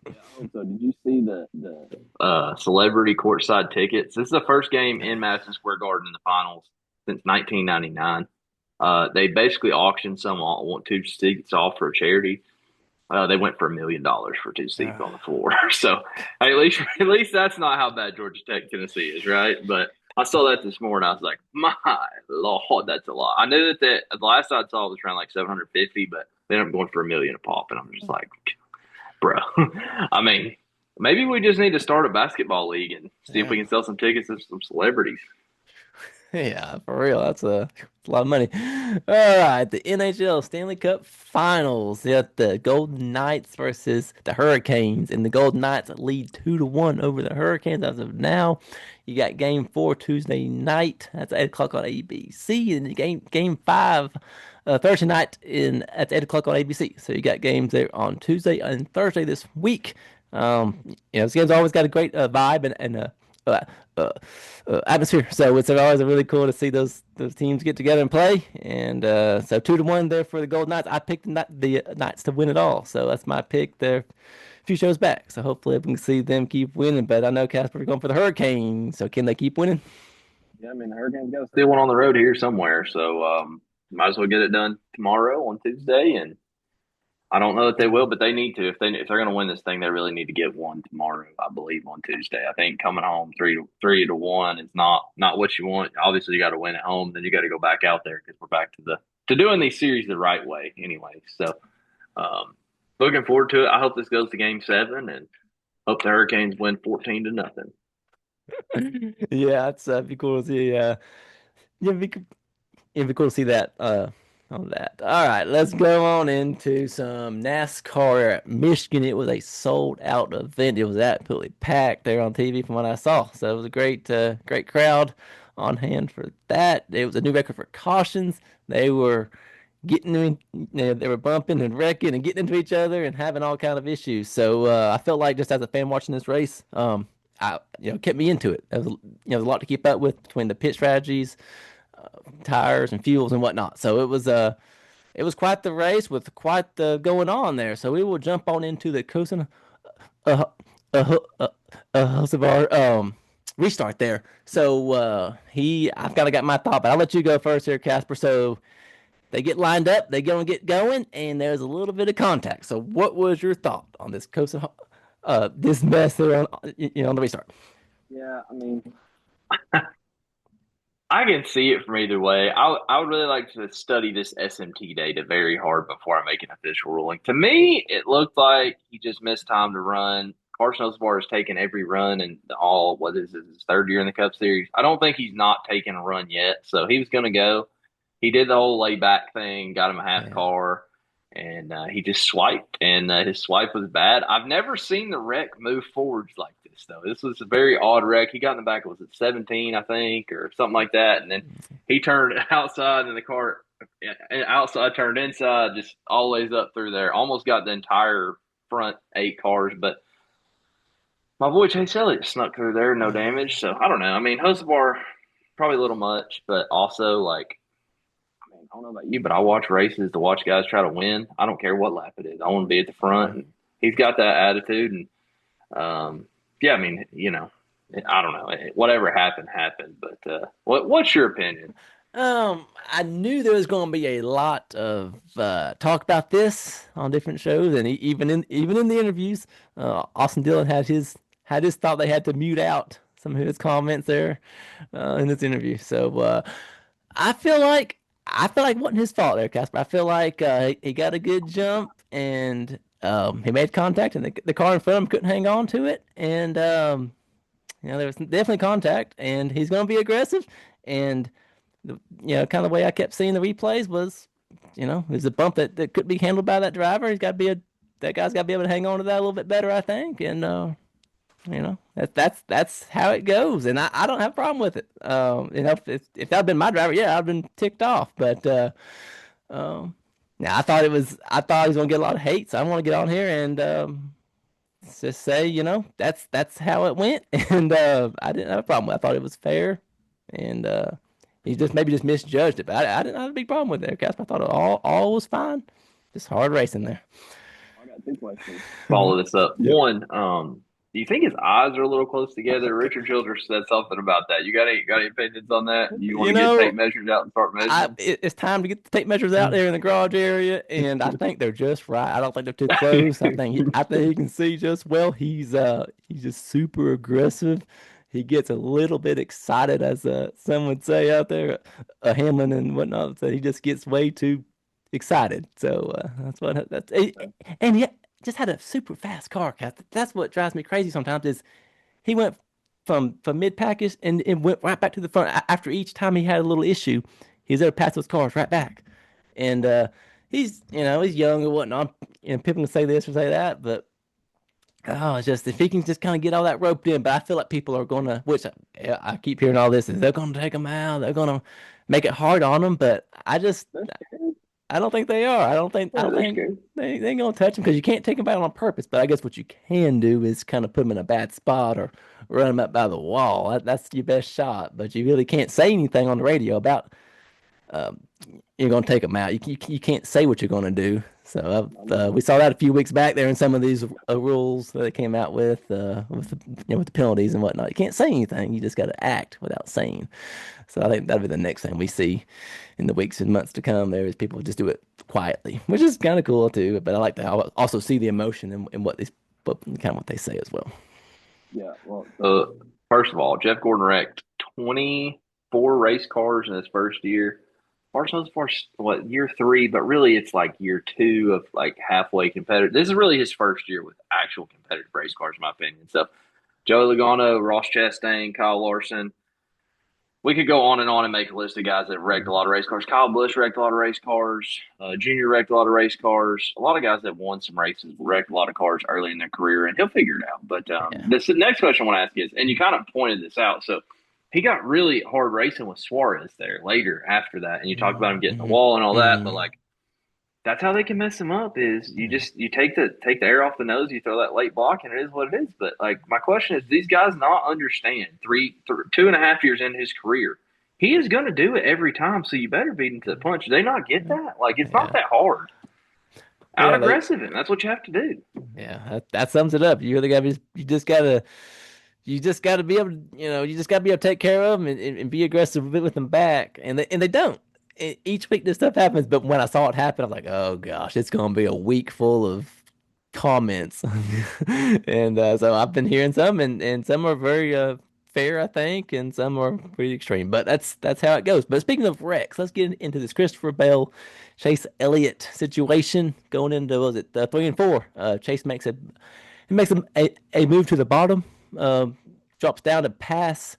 Yeah, I hope so. Did you see the celebrity courtside tickets? This is the first game in Madison Square Garden in the finals since 1999. They basically auctioned some want two seats off for a charity. They went for $1 million for two seats on the floor. So hey, at least that's not how bad Georgia Tech Tennessee is, right? But I saw that this morning. I was like, my lord, that's a lot. I knew that the last I saw was around like 750, but they ended up going for $1 million a pop, and I'm just like, bro. I mean, maybe we just need to start a basketball league and see if we can sell some tickets to some celebrities. Yeah, for real. That's a lot of money. All right, the NHL Stanley Cup Finals. You got the Golden Knights versus the Hurricanes, and the Golden Knights lead 2-1 over the Hurricanes as of now. You got Game 4 Tuesday night. That's 8 o'clock on ABC, and Game 5 Thursday night at 8 o'clock on ABC. So you got games there on Tuesday and Thursday this week. This game's always got a great vibe and uh, uh, atmosphere. So it's always really cool to see those teams get together and play. And so 2-1 there for the Golden Knights. I picked the Knights to win it all. So that's my pick there a few shows back. So hopefully we can see them keep winning. But I know Casper is going for the Hurricanes. So can they keep winning? Yeah, I mean, the Hurricanes got still one on the road here somewhere, so might as well get it done tomorrow on Tuesday. And I don't know that they will, but they need to. If they're going to win this thing, they really need to get one tomorrow. I believe on Tuesday. I think coming home 3-1 is not what you want. Obviously, you got to win at home. Then you got to go back out there because we're back to doing these series the right way anyway. So, looking forward to it. I hope this goes to Game 7 and hope the Hurricanes win 14-0. Yeah, it's be cool to see. Yeah, it'd be cool to see that on that. All right, let's go on into some NASCAR at Michigan. It was a sold out event. It was absolutely packed there on TV from what I saw. So it was a great crowd on hand for that. It was a new record for cautions. They were they were bumping and wrecking and getting into each other and having all kind of issues. So I felt like just as a fan watching this race, I kept me into it. There was a lot to keep up with between the pit strategies, tires and fuels and whatnot. So it was quite the race with quite the going on there. So we will jump on into the Kosen uh, uh, uh, Hocevar, restart there. So I've kind of got my thought, but I'll let you go first here, Casper. So they get lined up, they gonna get going, and there's a little bit of contact. So what was your thought on this Kosen, this mess there on the restart? Yeah, I mean, I can see it from either way. I would really like to study this SMT data very hard before I make an official ruling. To me, it looked like he just missed time to run. Carson Osbar has taken every run and what is it, his third year in the Cup Series. I don't think he's not taken a run yet. So he was going to go. He did the whole layback thing, got him a half car, and he just swiped, and his swipe was bad. I've never seen the wreck move forwards like this, though. This was a very odd wreck. He got in the back, was it 17, I think, or something like that, and then he turned outside, and the car outside turned inside, just all the ways up through there. Almost got the entire front 8 cars, but my boy Chase Elliott snuck through there, no damage. So I don't know. I mean, Hosebar probably a little much, but also like I don't know about you, but I watch races to watch guys try to win. I don't care what lap it is. I want to be at the front. And he's got that attitude. And, yeah, I mean, I don't know. Whatever happened, happened. But what's your opinion? I knew there was going to be a lot of talk about this on different shows, and even in the interviews, Austin Dillon had his thought. They had to mute out some of his comments there in this interview. So I feel like it wasn't his fault there, Casper. I feel like he got a good jump and he made contact, and the car in front of him couldn't hang on to it, and there was definitely contact, and he's going to be aggressive, and kind of the way I kept seeing the replays was, there's a bump that could be handled by that driver. That guy's got to be able to hang on to that a little bit better, I think, and that's how it goes, and I don't have a problem with it. If that had been my driver, yeah, I'd been ticked off. But yeah, I thought he was gonna get a lot of hate, so I want to get on here and just say, that's how it went, and I didn't have a problem with it. I thought it was fair, and He just maybe just misjudged it, but I didn't have a big problem with it, Casper. I thought all was fine. Just hard racing there. I got two questions. Follow this up. Yeah. One, do you think his eyes are a little close together? Richard Childress said something about that. You got any opinions on that? You want You to get tape know, measures out and start measuring? it's time to get the tape measures out there in the garage area, and I think they're just right. I don't think they're too close. I think he can see just well. He's just super aggressive. He gets a little bit excited, as some would say out there, Hamlin and whatnot. So he just gets way too excited. So and he just had a super fast car. That's what drives me crazy sometimes. Is he went from mid package and went right back to the front after each time he had a little issue. He was able to pass those cars right back, and he's young and whatnot. And people can say this or say that, but it's just if he can just kind of get all that roped in. But I feel like people are gonna, which I keep hearing all this, is they're gonna take him out. They're gonna make it hard on him. But I don't think they are. I don't They're think scared. they ain't gonna touch him because you can't take him out on purpose. But I guess what you can do is kind of put him in a bad spot or run him up by the wall. That's your best shot. But you really can't say anything on the radio about um, you're gonna take him out. You can't say what you're gonna do. So we saw that a few weeks back there in some of these rules that they came out with with the penalties and whatnot. You can't say anything. You just got to act without saying. So I think that'll be the next thing we see in the weeks and months to come. There is people just do it quietly, which is kind of cool too. But I like to also see the emotion in but kind of what they say as well. Yeah, well, First of all, Jeff Gordon wrecked 24 race cars in his first year. Barcelona's first, what, year three, but really it's like year two of like halfway competitive. This is really his first year with actual competitive race cars, in my opinion. So Joey Logano, Ross Chastain, Kyle Larson. We could go on and make a list of guys that wrecked a lot of race cars. Kyle Busch wrecked a lot of race cars. Junior wrecked a lot of race cars. A lot of guys that won some races wrecked a lot of cars early in their career, and he'll figure it out. But Yeah. this next question I want to ask is, and you kind of pointed this out, so he got really hard racing with Suarez there later after that, and you talked about him getting the wall and all that, but like that's how they can mess him up is you take the air off the nose, you throw that late block, and it is what it is. But like my question is, these guys not understand 2.5 years into his career, he is going to do it every time. So you better beat him to the punch. Do they not get that? Like it's not that hard. Out aggressive him. That's what you have to do. Yeah, that sums it up. You really got to you just got to be able to, you just got to be able to take care of them and be aggressive with them back. And they don't. Each week this stuff happens, but when I saw it happen, I'm like, oh gosh, it's going to be a week full of comments. And so I've been hearing some, and some are very fair, I think, and some are pretty extreme. But that's how it goes. But speaking of wrecks, let's get into this Christopher Bell, Chase Elliott situation going into, was it 3 and 4? Chase makes a move to the bottom, drops down to pass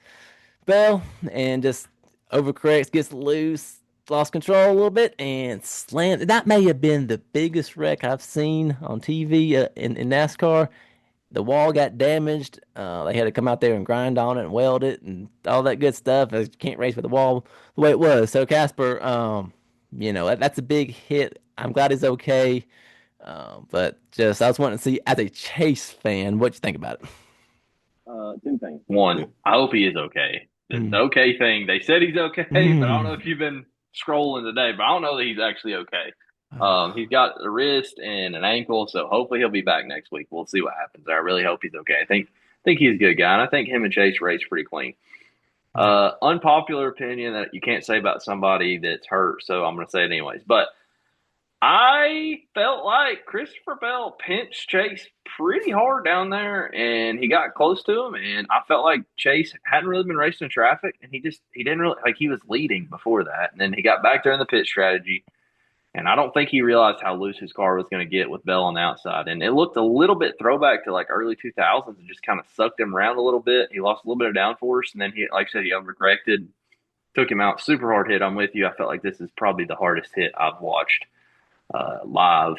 Bell, and just overcorrects, gets loose, lost control a little bit, and slammed. That may have been the biggest wreck I've seen on TV in NASCAR. The wall got damaged. They had to come out there and grind on it and weld it and all that good stuff. You can't race with the wall the way it was. So Casper, that's a big hit. I'm glad he's okay. But just I was wanting to see, as a Chase fan, what you think about it. two things. One, I hope he is okay. The okay thing, they said he's okay, but I don't know if you've been scrolling today, but I don't know that he's actually okay. He's got a wrist and an ankle, so hopefully he'll be back next week. We'll see what happens there. I really hope he's okay. I think he's a good guy, and I think him and Chase race pretty clean. Unpopular opinion that you can't say about somebody that's hurt, so I'm going to say it anyways. But I felt like Christopher Bell pinched Chase pretty hard down there, and he got close to him, and I felt like Chase hadn't really been racing in traffic, and he didn't really, like, he was leading before that, and then he got back there in the pit strategy, and I don't think he realized how loose his car was going to get with Bell on the outside, and it looked a little bit throwback to like early 2000s and just kind of sucked him around a little bit. He lost a little bit of downforce, and then he, like I said, he overcorrected, took him out. Super hard hit. I'm with you. I felt like this is probably the hardest hit I've watched live.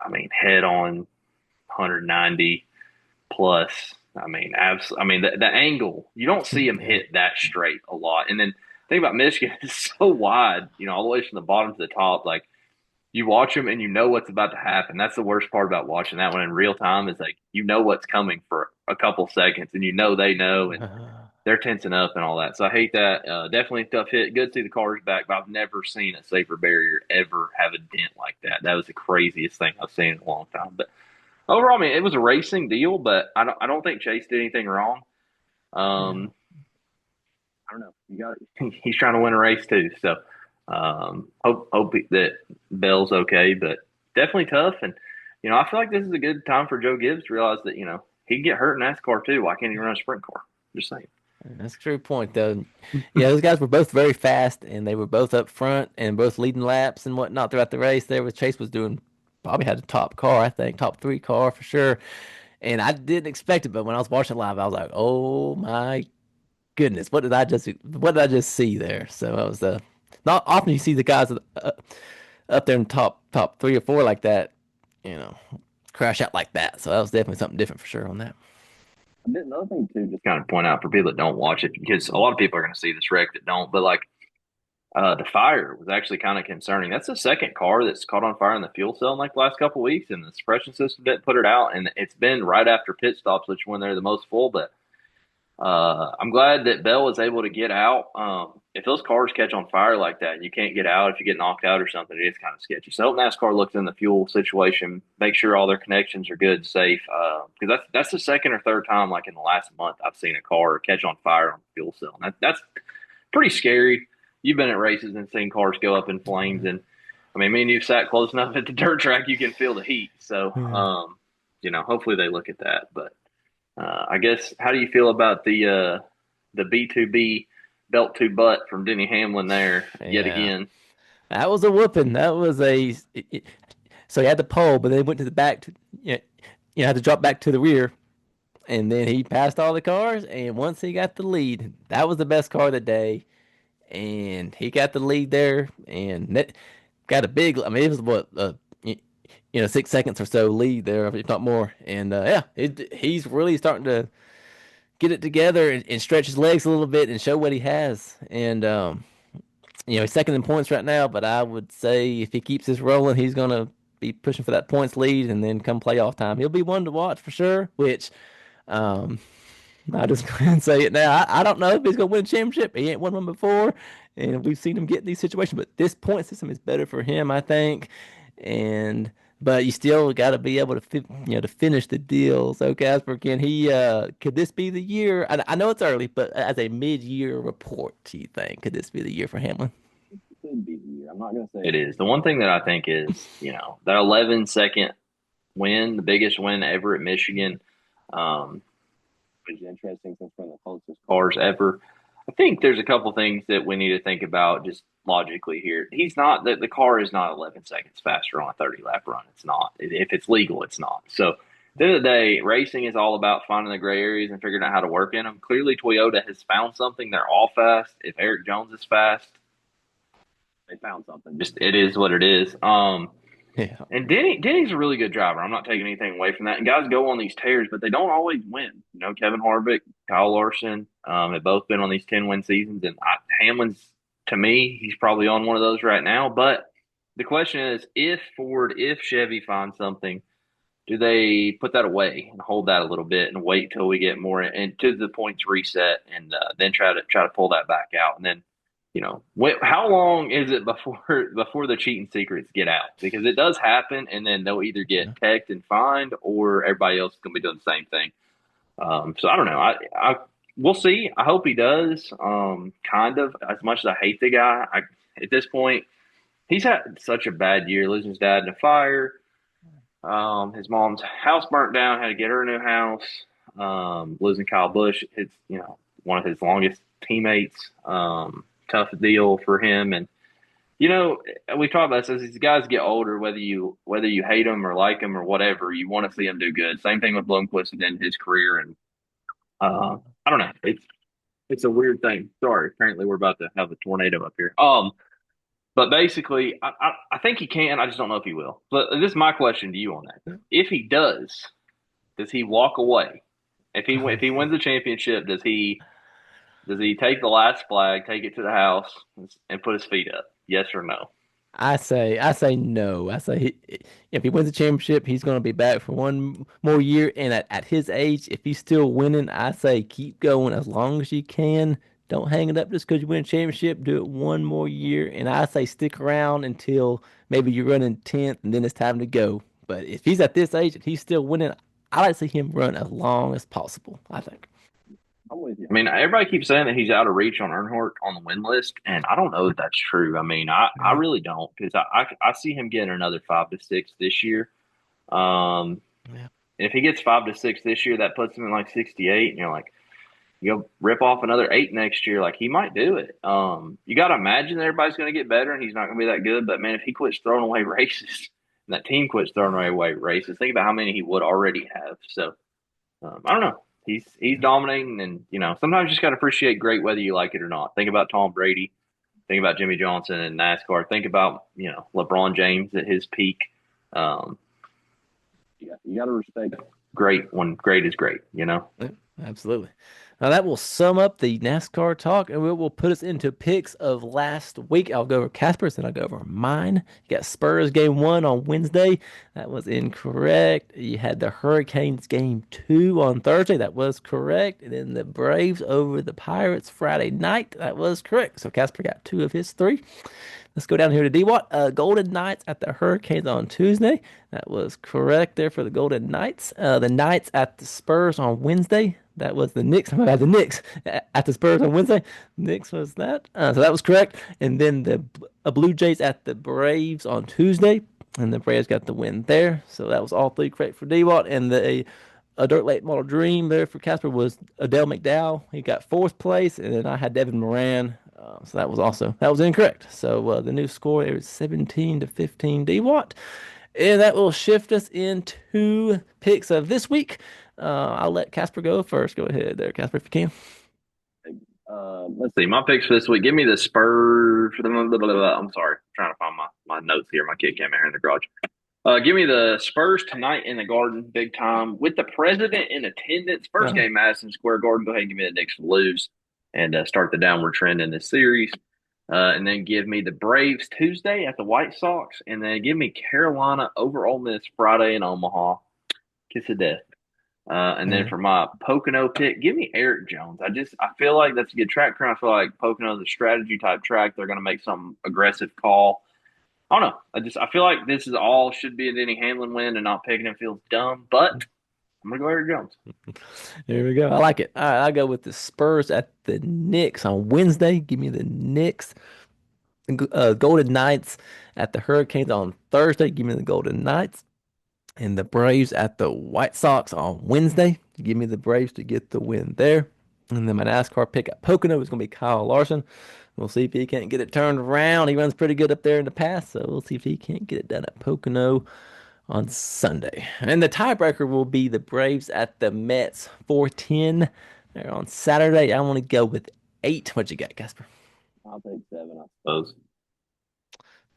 I mean, head on 190 plus. I mean, the angle, you don't see him hit that straight a lot. And then think about Michigan, it's so wide, all the way from the bottom to the top. Like, you watch them and you know what's about to happen. That's the worst part about watching that one in real time is like, what's coming for a couple seconds and they know. And they're tensing up and all that. So I hate that. Definitely a tough hit. Good to see the cars back, but I've never seen a safer barrier ever have a dent like that. That was the craziest thing I've seen in a long time. But overall, I mean, it was a racing deal, but I don't think Chase did anything wrong. I don't know. You got He's trying to win a race too. So hope that Bell's okay, but definitely tough. And I feel like this is a good time for Joe Gibbs to realize that he can get hurt in NASCAR too. Why can't he run a sprint car? Just saying. That's a true point, though. Yeah, those guys were both very fast, and they were both up front and both leading laps and whatnot throughout the race. There, with Chase was doing probably had a top car, I think, top three car for sure. And I didn't expect it, but when I was watching live, I was like, "Oh my goodness, what did I just see there?" So I was not often you see the guys up there in top three or four like that, you know, crash out like that. So that was definitely something different for sure on that. another thing too. Just kind of point out for people that don't watch it, because a lot of people are going to see this wreck that don't. But like the fire was actually kind of concerning. That's the second car that's caught on fire in the fuel cell in like the last couple of weeks, and the suppression system didn't put it out. And it's been right after pit stops, which when they're the most full. But I'm glad that Bell was able to get out. If those cars catch on fire like that and you can't get out, if you get knocked out or something, it is kind of sketchy. So I hope NASCAR looks in the fuel situation, make sure all their connections are good, safe. Because that's the second or third time, like in the last month, I've seen a car catch on fire on the fuel cell. And that's pretty scary. You've been at races and seen cars go up in flames, and I mean, me and you've sat close enough at the dirt track, you can feel the heat. So, hopefully they look at that. But I guess, how do you feel about the B2B belt to butt from Denny Hamlin there yet again? That was a whooping. That was so he had the pole, but then went to the back had to drop back to the rear, and then he passed all the cars. And once he got the lead, that was the best car of the day, and he got the lead there, and got a big. I mean, it was what 6 seconds or so lead there, if not more. And he's really starting to get it together and stretch his legs a little bit and show what he has. And he's second in points right now, but I would say if he keeps this rolling, he's gonna be pushing for that points lead, and then come playoff time, he'll be one to watch for sure. Which I just can't say it now. I don't know if he's gonna win a championship. He ain't won one before, and we've seen him get in these situations. But this point system is better for him, I think. But you still got to be able to to finish the deal. So Casper, could this be the year? I know it's early, but as a mid-year report, do you think could this be the year for Hamlin? It could be the year. I'm not gonna say It is. The one thing that I think is, that 11-second win, the biggest win ever at Michigan. It's interesting since we're in the closest cars ever. I think there's a couple things that we need to think about just logically here. The car is not 11 seconds faster on a 30-lap run. It's not. If it's legal, it's not. So at the end of the day, racing is all about finding the gray areas and figuring out how to work in them. Clearly, Toyota has found something. They're all fast. If Eric Jones is fast, they found something. Just it is what it is. Yeah. And Denny's a really good driver. I'm not taking anything away from that. And guys go on these tears, but they don't always win. Kevin Harvick, Kyle Larson, have both been on these 10-win seasons. And Hamlin's, to me, he's probably on one of those right now. But the question is, if Chevy finds something, do they put that away and hold that a little bit and wait till we get more into the points reset and then try to pull that back out? And then, how long is it before the cheating secrets get out? Because it does happen, and then they'll either get teched and fined, or everybody else is going to be doing the same thing. So I don't know. We'll see. I hope he does. Kind of. As much as I hate the guy, at this point, he's had such a bad year. Losing his dad in a fire. His mom's house burnt down. Had to get her a new house. Losing Kyle Busch. It's one of his longest teammates. Tough deal for him. And we talk about this as these guys get older, whether you hate them or like them or whatever, you want to see them do good. Same thing with Blomqvist and in his career. And I don't know, it's a weird thing. Sorry, apparently we're about to have a tornado up here. But basically, I think he can. I just don't know if he will. But this is my question to you on that. If he does he walk away? If he wins the championship, does he take the last flag, take it to the house, and put his feet up? Yes or no? I say no. If he wins the championship, he's going to be back for one more year. And at his age, if he's still winning, I say keep going as long as you can. Don't hang it up just because you win a championship. Do it one more year. And I say stick around until maybe you're running 10th and then it's time to go. But if he's at this age and he's still winning, I like to see him run as long as possible, I think. I'm with you. I mean, everybody keeps saying that he's out of reach on Earnhardt on the win list, and I don't know that that's true. I mean, I Yeah. really don't because I see him getting another 5 to 6 this year. Um, Yeah. if he gets 5 to 6 this year, that puts him in like 68, and you're like, you'll rip off another 8 next year. Like he might do it. You got to imagine that everybody's going to get better, and he's not going to be that good. But man, if he quits throwing away races, and that team quits throwing away races, think about how many he would already have. So I don't know. He's dominating, and sometimes you just got to appreciate great whether you like it or not. Think about Tom Brady. Think about Jimmy Johnson and NASCAR. Think about LeBron James at his peak. Um, Yeah, you got to respect it. Great when great is great. Yeah, absolutely. Now that will sum up the NASCAR talk, and we will put us into picks of last week. I'll go over Casper's, then I'll go over mine. You got Spurs game 1 on Wednesday. That was incorrect. You had the Hurricanes game 2 on Thursday. That was correct. And then the Braves over the Pirates Friday night. That was correct. So Casper got 2 of his 3. Let's go down here to Dwat. Golden Knights at the Hurricanes on Tuesday. That was correct there for the Golden Knights. The Knights at the Spurs on Wednesday. That was the Knicks. I had the Knicks at the Spurs on Wednesday. Knicks was that. So that was correct. And then the Blue Jays at the Braves on Tuesday. And the Braves got the win there. So that was all 3 correct for Dwat. And the a Dirt Late Model Dream there for Casper was Adele McDowell. He got 4th place, and then I had Devin Moran. So that was incorrect. So the new score is 17-15 DWatt, and that will shift us into picks of this week. I'll let Casper go first. Go ahead there, Casper, if you can. Let's see. My picks for this week. Give me the Spurs. I'm sorry. I'm trying to find my notes here. My kid came in here in the garage. Give me the Spurs tonight in the Garden, big time, with the president in attendance. First game, Madison Square Garden. Go ahead and give me the Knicks to lose and start the downward trend in this series. And then give me the Braves Tuesday at the White Sox, and then give me Carolina over Ole Miss Friday in Omaha. Kiss of death. And then for my Pocono pick, give me Eric Jones. I feel like that's a good track. I feel like Pocono is a strategy type track. They're going to make some aggressive call. I don't know. I feel like this is all should be a Denny Hamlin win, and not picking him feels dumb. But I'm gonna go Eric Jones. There we go. I like it. All right, I'll go with the Spurs at the Knicks on Wednesday. Give me the Knicks. Golden Knights at the Hurricanes on Thursday. Give me the Golden Knights. And the Braves at the White Sox on Wednesday. Give me the Braves to get the win there. And then my NASCAR pick at Pocono is going to be Kyle Larson. We'll see if he can't get it turned around. He runs pretty good up there in the past, so we'll see if he can't get it done at Pocono on Sunday. And the tiebreaker will be the Braves at the Mets 410 there on Saturday. I want to go with 8. What you got, Casper? I'll take 7, I suppose.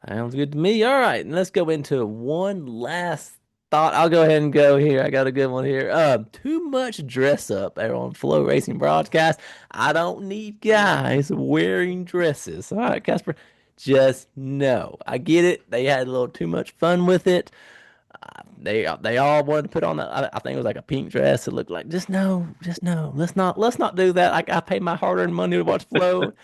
Sounds good to me. All right, and let's go into one last thought. I'll go ahead and go here. I got a good one here. Too much dress up there on Flow Racing Broadcast. I don't need guys wearing dresses. All right, Casper. Just no. I get it. They had a little too much fun with it. They all wanted to put on I think it was like a pink dress. It looked like just no. Let's not do that. I pay my hard-earned money to watch Flow,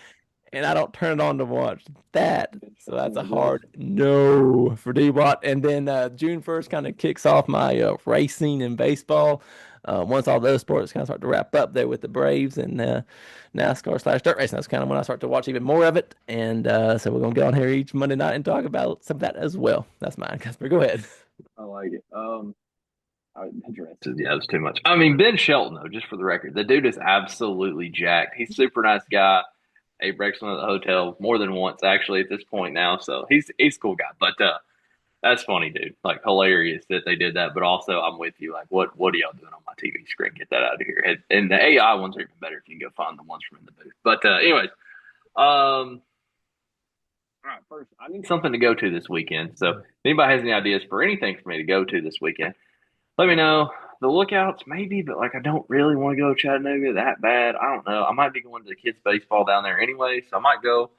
and I don't turn it on to watch that. So that's a hard no for D-Watt. And then June 1st kind of kicks off my racing and baseball. Once all those sports kind of start to wrap up there with the Braves and NASCAR/dirt racing, that's kind of when I start to watch even more of it. And so we're going to get on here each Monday night and talk about some of that as well. That's mine. Casper, go ahead. I like it. Yeah, it's too much. I mean, Ben Shelton, though, just for the record, the dude is absolutely jacked. He's a super nice guy. He breaks one at the hotel more than once, actually, at this point now. So he's a cool guy. But that's funny, dude. Like, hilarious that they did that. But also, I'm with you. Like, what are y'all doing on my TV screen? Get that out of here. And the AI ones are even better if you can go find the ones from in the booth. But anyways, all right, first, I need something to go to this weekend. So if anybody has any ideas for anything for me to go to this weekend, let me know. The Lookouts, maybe, but like I don't really want to go to Chattanooga that bad. I don't know. I might be going to the kids' baseball down there anyway, so I might go.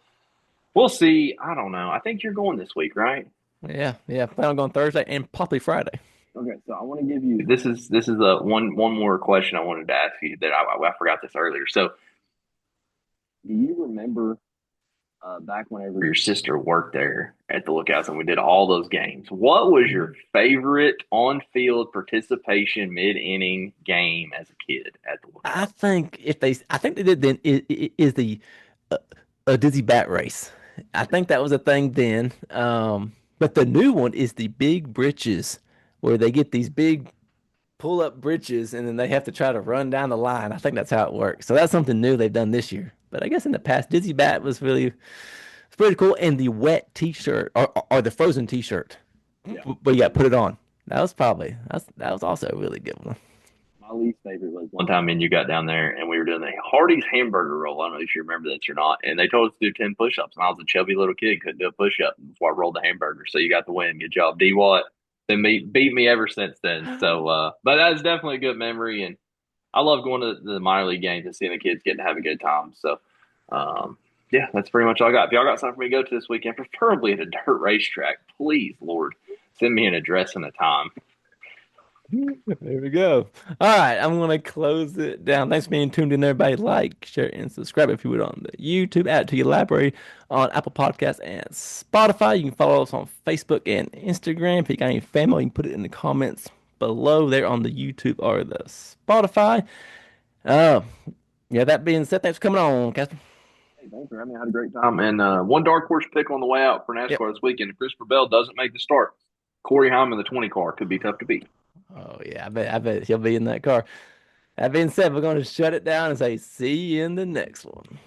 We'll see. I don't know. I think you're going this week, right? Yeah. Plan on going Thursday and possibly Friday. Okay, so I want to give you. This is a one more question I wanted to ask you that I forgot this earlier. So Do you remember back whenever your sister worked there at the Lookouts and we did all those games. What was your favorite on-field participation mid-inning game as a kid at the I Lookout? think I think they did then is the uh, a dizzy bat race. I think that was a thing then. But the new one is the big britches, where they get these big pull up britches and then they have to try to run down the line. I think that's how it works. So that's something new they've done this year. But I guess in the past, dizzy bat was really it's pretty cool. And the wet T-shirt or the frozen T-shirt, yeah, but yeah, put it on. That was also a really good one. my least favorite was One time, and you got down there, and we were doing the Hardee's hamburger roll. I don't know if you remember that or not. And they told us to do 10 push-ups, and I was a chubby little kid, couldn't do a push-up before I rolled the hamburger. So you got the win. Good job, Dwat. Then beat me ever since then. So, but that's definitely a good memory, and I love going to the minor league games and seeing the kids getting to have a good time. So, yeah, that's pretty much all I got. If y'all got something for me to go to this weekend, preferably at a dirt racetrack, please, Lord, send me an address and a time. There we go. All right, I'm gonna close it down. Thanks for being tuned in, everybody. Like, share, and subscribe if you would on the YouTube. Add it to your library on Apple Podcasts and Spotify. You can follow us on Facebook and Instagram. If you got any family, you can put it in the comments below there on the YouTube or the Spotify. Uh, yeah, that being said, thanks for coming on, Casper. Hey, thanks for having me. I had a great time. And one dark horse pick on the way out for Yep. NASCAR this weekend. If Christopher Bell doesn't make the start, Corey Heim in the 20 car could be tough to beat. Oh yeah, I bet he'll be in that car. That being said, we're gonna shut it down and say see you in the next one.